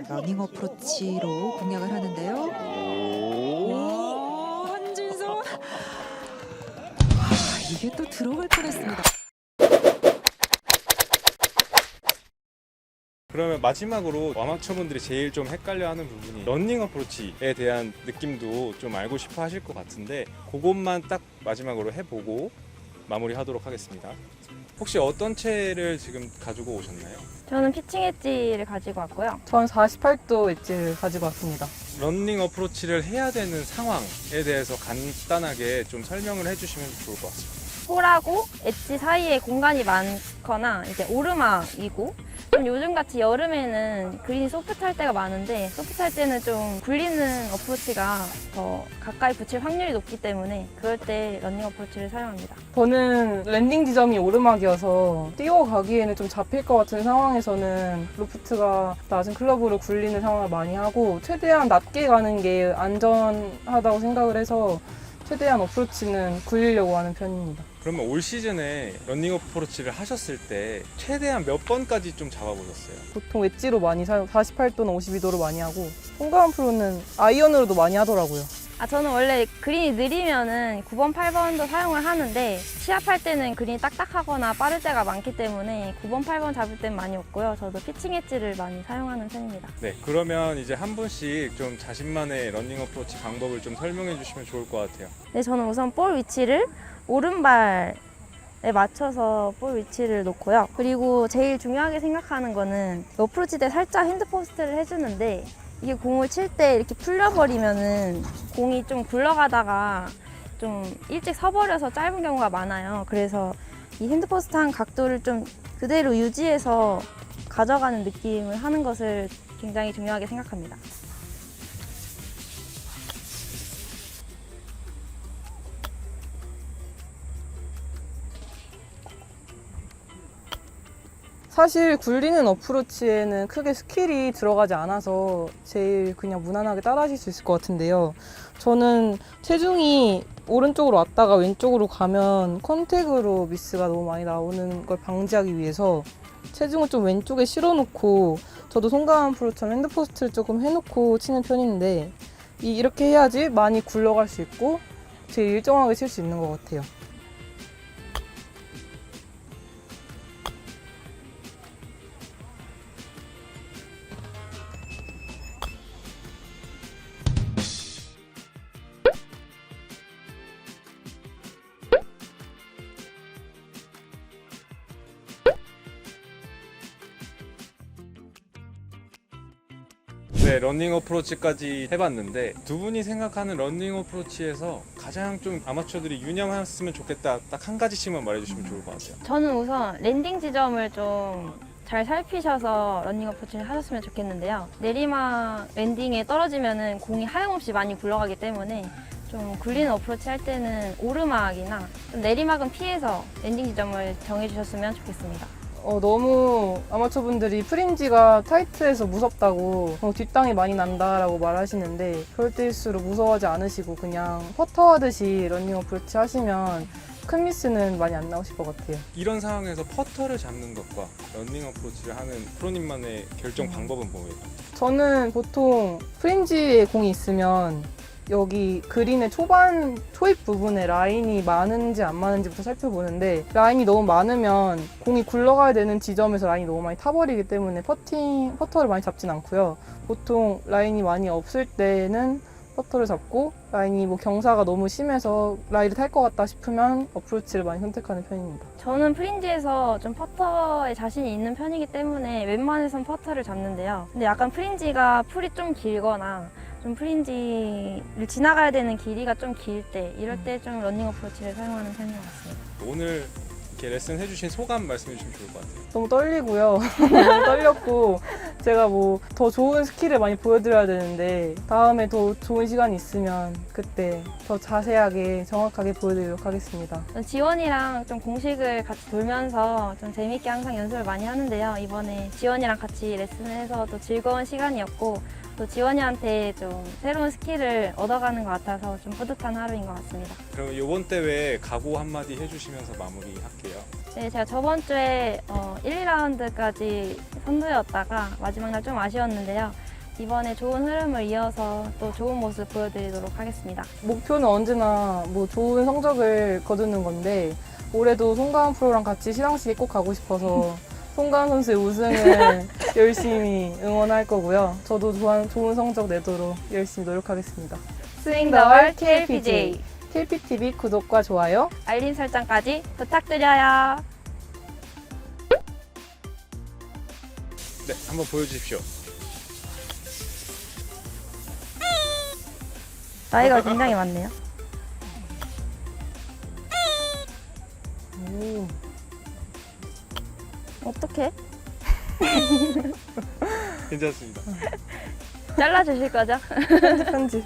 러닝 어프로치로 공략을 하는데요. 오, 한진서. 이게 또 들어갈 뻔했습니다. 그러면 마지막으로 아마추어분들이 제일 좀 헷갈려하는 부분이 러닝 어프로치에 대한 느낌도 좀 알고 싶어 하실 것 같은데 그것만 딱 마지막으로 해보고 마무리하도록 하겠습니다. 혹시 어떤 채를 지금 가지고 오셨나요? 저는 피칭 엣지를 가지고 왔고요. 전 48도 엣지를 가지고 왔습니다. 러닝 어프로치를 해야 되는 상황에 대해서 간단하게 좀 설명을 해주시면 좋을 것 같습니다. 홀하고 엣지 사이에 공간이 많거나 이제 오르막이고 좀 요즘같이 여름에는 그린이 소프트할 때가 많은데 소프트할 때는 좀 굴리는 어프로치가 더 가까이 붙일 확률이 높기 때문에 그럴 때 러닝 어프로치를 사용합니다. 저는 랜딩 지점이 오르막이어서 뛰어가기에는 좀 잡힐 것 같은 상황에서는 로프트가 낮은 클럽으로 굴리는 상황을 많이 하고 최대한 낮게 가는 게 안전하다고 생각을 해서 최대한 어프로치는 굴리려고 하는 편입니다. 그러면 올 시즌에 러닝 어프로치를 하셨을 때 최대한 몇 번까지 좀 잡아보셨어요? 보통 엣지로 많이 사용, 48도나 52도로 많이 하고 송가은 프로는 아이언으로도 많이 하더라고요. 저는 원래 그린이 느리면은 9번, 8번도 사용을 하는데 시합할 때는 그린이 딱딱하거나 빠를 때가 많기 때문에 9번, 8번 잡을 때는 많이 없고요. 저도 피칭 엣지를 많이 사용하는 편입니다. 네, 그러면 이제 한 분씩 좀 자신만의 러닝 어프로치 방법을 좀 설명해 주시면 좋을 것 같아요. 네, 저는 우선 볼 위치를 오른발에 맞춰서 볼 위치를 놓고요. 그리고 제일 중요하게 생각하는 거는 어프로치 때 살짝 핸드포스트를 해주는데 이게 공을 칠 때 이렇게 풀려버리면은 공이 좀 굴러가다가 좀 일찍 서버려서 짧은 경우가 많아요. 그래서 이 핸드포스트 한 각도를 좀 그대로 유지해서 가져가는 느낌을 하는 것을 굉장히 중요하게 생각합니다. 사실 굴리는 어프로치에는 크게 스킬이 들어가지 않아서 제일 그냥 무난하게 따라하실 수 있을 것 같은데요. 저는 체중이 오른쪽으로 왔다가 왼쪽으로 가면 컨택으로 미스가 너무 많이 나오는 걸 방지하기 위해서 체중을 좀 왼쪽에 실어놓고 저도 송가은 프로처럼 핸드포스트를 조금 해놓고 치는 편인데 이렇게 해야지 많이 굴러갈 수 있고 제일 일정하게 칠 수 있는 것 같아요. 네, 러닝 어프로치까지 해봤는데 두 분이 생각하는 러닝 어프로치에서 가장 좀 아마추어들이 유념했으면 좋겠다 딱 한 가지씩만 말해주시면 좋을 것 같아요. 저는 우선 랜딩 지점을 좀 잘 살피셔서 러닝 어프로치를 하셨으면 좋겠는데요. 내리막 랜딩에 떨어지면은 공이 하염없이 많이 굴러가기 때문에 좀 굴리는 어프로치 할 때는 오르막이나 좀 내리막은 피해서 랜딩 지점을 정해주셨으면 좋겠습니다. 너무 아마추어분들이 프린지가 타이트해서 무섭다고 뒷땅이 많이 난다라고 말하시는데 그럴 때일수록 무서워하지 않으시고 그냥 퍼터 하듯이 러닝 어프로치 하시면 큰 미스는 많이 안 나오실 것 같아요. 이런 상황에서 퍼터를 잡는 것과 러닝 어프로치를 하는 프로님만의 결정 방법은 뭐예요? 저는 보통 프린지에 공이 있으면 여기 그린의 초입 부분에 라인이 많은지 안 많은지부터 살펴보는데 라인이 너무 많으면 공이 굴러가야 되는 지점에서 라인이 너무 많이 타버리기 때문에 퍼터를 많이 잡진 않고요. 보통 라인이 많이 없을 때는 퍼터를 잡고 라인이 경사가 너무 심해서 라인을 탈 것 같다 싶으면 어프로치를 많이 선택하는 편입니다. 저는 프린지에서 좀 퍼터에 자신이 있는 편이기 때문에 웬만해선 퍼터를 잡는데요. 근데 약간 프린지가 풀이 좀 길거나 좀 프린지를 지나가야 되는 길이가 좀 길 때 이럴 때 좀 러닝 어프로치를 사용하는 편인 것 같습니다. 오늘 이렇게 레슨 해주신 소감 말씀해 주시면 좋을 것 같아요. 너무 떨리고요. 너무 떨렸고 제가 더 좋은 스킬을 많이 보여드려야 되는데 다음에 더 좋은 시간이 있으면 그때 더 자세하게 정확하게 보여드리도록 하겠습니다. 지원이랑 좀 공식을 같이 돌면서 좀 재밌게 항상 연습을 많이 하는데요. 이번에 지원이랑 같이 레슨을 해서 또 즐거운 시간이었고 또 지원이한테 좀 새로운 스킬을 얻어가는 것 같아서 좀 뿌듯한 하루인 것 같습니다. 그럼 이번 대회 각오 한마디 해주시면서 마무리할게요. 네, 제가 저번 주에 1, 2라운드까지 선두였다가 마지막 날 좀 아쉬웠는데요. 이번에 좋은 흐름을 이어서 또 좋은 모습 보여드리도록 하겠습니다. 목표는 언제나 뭐 좋은 성적을 거두는 건데 올해도 송가은 프로랑 같이 시상식에 꼭 가고 싶어서 송가은 선수의 우승을 열심히 응원할 거고요. 저도 좋은 성적 내도록 열심히 노력하겠습니다. 스윙 더 월 KLPJ KPTV 구독과 좋아요 알림 설정까지 부탁드려요. 네, 한번 보여주십시오. 나이가 굉장히 많네요. 오. 어떡해? 괜찮습니다. 잘라주실 거죠? 편집.